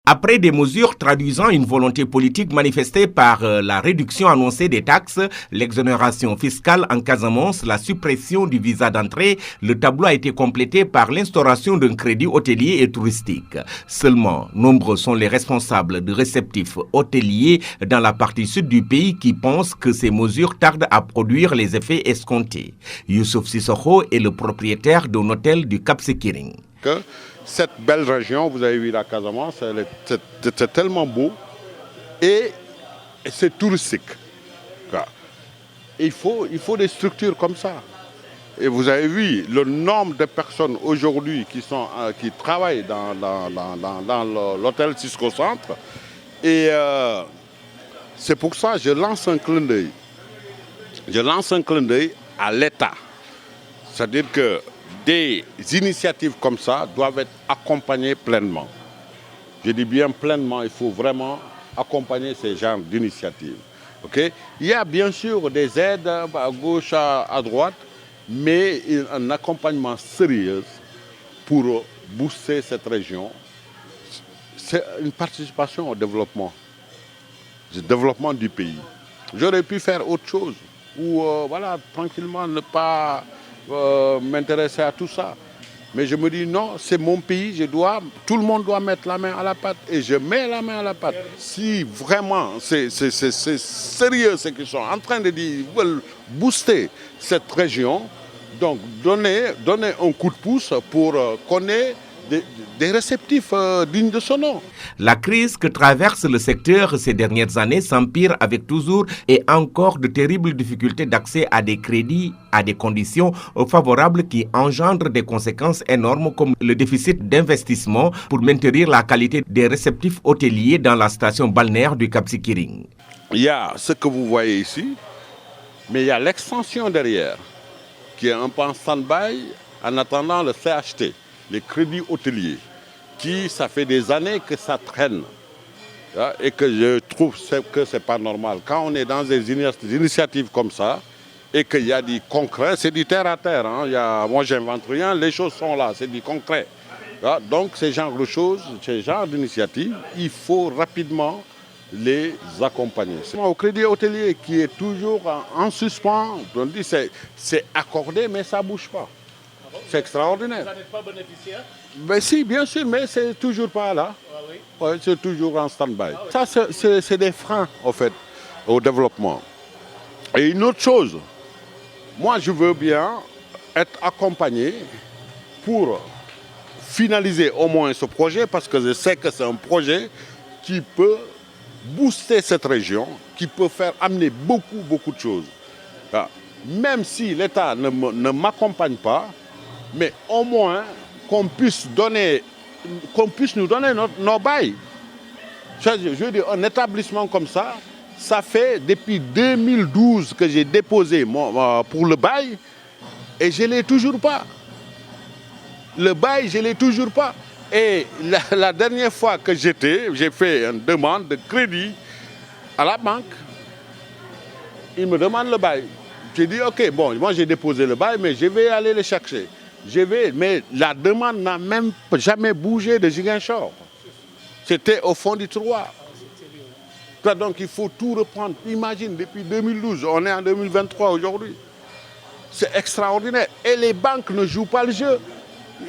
Après des mesures traduisant une volonté politique manifestée par la réduction annoncée des taxes, l'exonération fiscale en Casamance, la suppression du visa d'entrée, le tableau a été complété par l'instauration d'un crédit hôtelier et touristique. Seulement, nombreux sont les responsables de réceptifs hôteliers dans la partie sud du pays qui pensent que ces mesures tardent à produire les effets escomptés. Youssouf Sissoko est le propriétaire d'un hôtel du Cap Skirring. Cette belle région, vous avez vu la Casamance, c'est tellement beau et c'est touristique. Il faut des structures comme ça. Et vous avez vu le nombre de personnes aujourd'hui qui travaillent dans l'hôtel Cisco Centre. Et c'est pour ça que je lance un clin d'œil. Je lance un clin d'œil à l'État. C'est-à-dire que des initiatives comme ça doivent être accompagnées pleinement. Je dis bien pleinement, il faut vraiment accompagner ces genres d'initiatives. Okay? Il y a bien sûr des aides à gauche, à droite, mais un accompagnement sérieux pour booster cette région. C'est une participation au développement du pays. J'aurais pu faire autre chose, ou voilà, tranquillement ne pas m'intéresser à tout ça. Mais je me dis non, c'est mon pays, tout le monde doit mettre la main à la pâte et je mets la main à la pâte. Si vraiment c'est sérieux ce qu'ils sont en train de dire, ils veulent booster cette région, donc donner un coup de pouce pour qu'on ait des réceptifs dignes de son nom. La crise que traverse le secteur ces dernières années s'empire avec toujours et encore de terribles difficultés d'accès à des crédits, à des conditions favorables qui engendrent des conséquences énormes comme le déficit d'investissement pour maintenir la qualité des réceptifs hôteliers dans la station balnéaire du Cap Skirring. Il y a ce que vous voyez ici, mais il y a l'extension derrière qui est un peu en stand-by en attendant le CHT. Les crédits hôteliers, ça fait des années que ça traîne et que je trouve que ce n'est pas normal. Quand on est dans des initiatives comme ça et qu'il y a du concret, c'est du terre à terre. Moi, j'invente rien, les choses sont là, c'est du concret. Donc, ces genres de choses, ces genres d'initiatives, il faut rapidement les accompagner. Au crédit hôtelier qui est toujours en suspens, on dit c'est accordé, mais ça ne bouge pas. C'est extraordinaire. Vous n'êtes pas bénéficiaire? Ben si, bien sûr, mais c'est toujours pas là. Ah oui. Ouais, c'est toujours en stand-by. Ça, c'est des freins, en fait, au développement. Et une autre chose, moi, je veux bien être accompagné pour finaliser au moins ce projet, parce que je sais que c'est un projet qui peut booster cette région, qui peut faire amener beaucoup de choses. Même si l'État ne m'accompagne pas, mais au moins qu'on puisse nous donner nos bails. Je veux dire, un établissement comme ça, ça fait depuis 2012 que j'ai déposé pour le bail et je ne l'ai toujours pas. Le bail, je ne l'ai toujours pas. Et la dernière fois que j'ai fait une demande de crédit à la banque, ils me demandent le bail. J'ai dit, ok, bon, moi j'ai déposé le bail, mais je vais aller le chercher. Mais la demande n'a même jamais bougé de Ziguinchor. C'était au fond du tiroir. Donc il faut tout reprendre. Imagine, depuis 2012, on est en 2023 aujourd'hui. C'est extraordinaire. Et les banques ne jouent pas le jeu.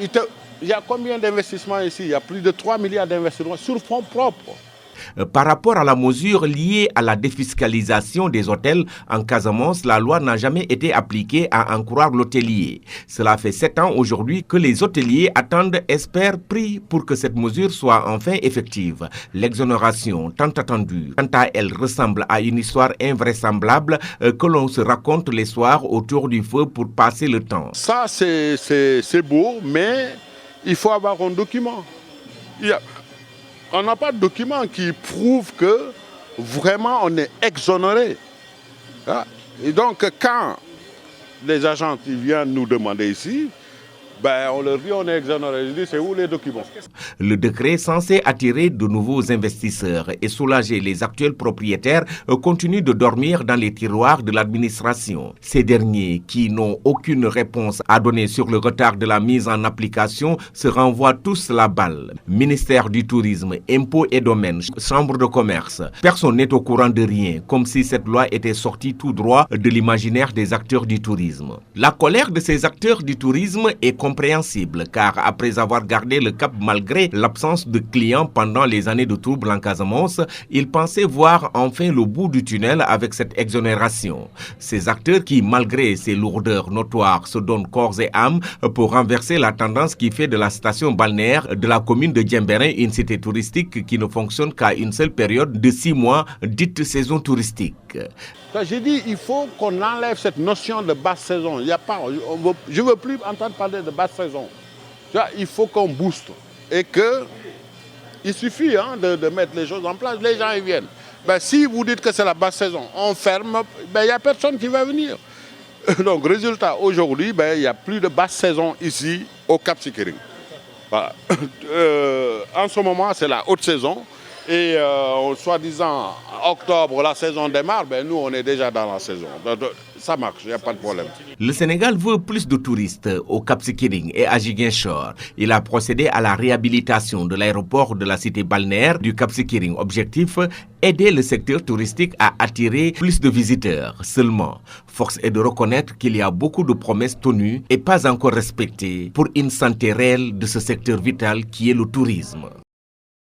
Il y a combien d'investissements ici? Il y a plus de 3 milliards d'investissements sur fonds propres. Par rapport à la mesure liée à la défiscalisation des hôtels en Casamance, la loi n'a jamais été appliquée à en croire l'hôtelier. Cela fait 7 ans aujourd'hui que les hôteliers attendent, espèrent, prient pour que cette mesure soit enfin effective. L'exonération tant attendue, quant à elle, ressemble à une histoire invraisemblable que l'on se raconte les soirs autour du feu pour passer le temps. Ça, c'est beau, mais il faut avoir un document. On n'a pas de document qui prouve que vraiment on est exonéré. Et donc quand les agents viennent nous demander ici, Ben, on leur dit on est exonéré. Je dis c'est où les documents? Le décret censé attirer de nouveaux investisseurs et soulager les actuels propriétaires continue de dormir dans les tiroirs de l'administration. Ces derniers, qui n'ont aucune réponse à donner sur le retard de la mise en application, se renvoient tous la balle. Ministère du Tourisme, Impôts et Domaines, Chambre de commerce. Personne n'est au courant de rien, comme si cette loi était sortie tout droit de l'imaginaire des acteurs du tourisme. La colère de ces acteurs du tourisme est compréhensible, car après avoir gardé le cap malgré l'absence de clients pendant les années de troubles en Casamance, ils pensaient voir enfin le bout du tunnel avec cette exonération. Ces acteurs qui, malgré ces lourdeurs notoires, se donnent corps et âme pour renverser la tendance qui fait de la station balnéaire de la commune de Diembéring une cité touristique qui ne fonctionne qu'à une seule période de 6 mois, dite saison touristique. J'ai dit il faut qu'on enlève cette notion de basse saison. Il y a pas, je ne veux plus entendre parler de basse saison. Il faut qu'on booste et il suffit de mettre les choses en place, les gens ils viennent. Ben, si vous dites que c'est la basse saison, on ferme, ben, il n'y a personne qui va venir. Donc résultat, aujourd'hui, ben, il n'y a plus de basse saison ici au Cap Skirring. Voilà. En ce moment, c'est la haute saison. Et soi-disant, octobre, la saison démarre, ben nous, on est déjà dans la saison. Ça marche, il n'y a pas de problème. Le Sénégal veut plus de touristes au Cap Skirring et à Ziguinchor. Il a procédé à la réhabilitation de l'aéroport de la cité balnéaire du Cap Skirring. Objectif, aider le secteur touristique à attirer plus de visiteurs. Seulement, force est de reconnaître qu'il y a beaucoup de promesses tenues et pas encore respectées pour une santé réelle de ce secteur vital qui est le tourisme.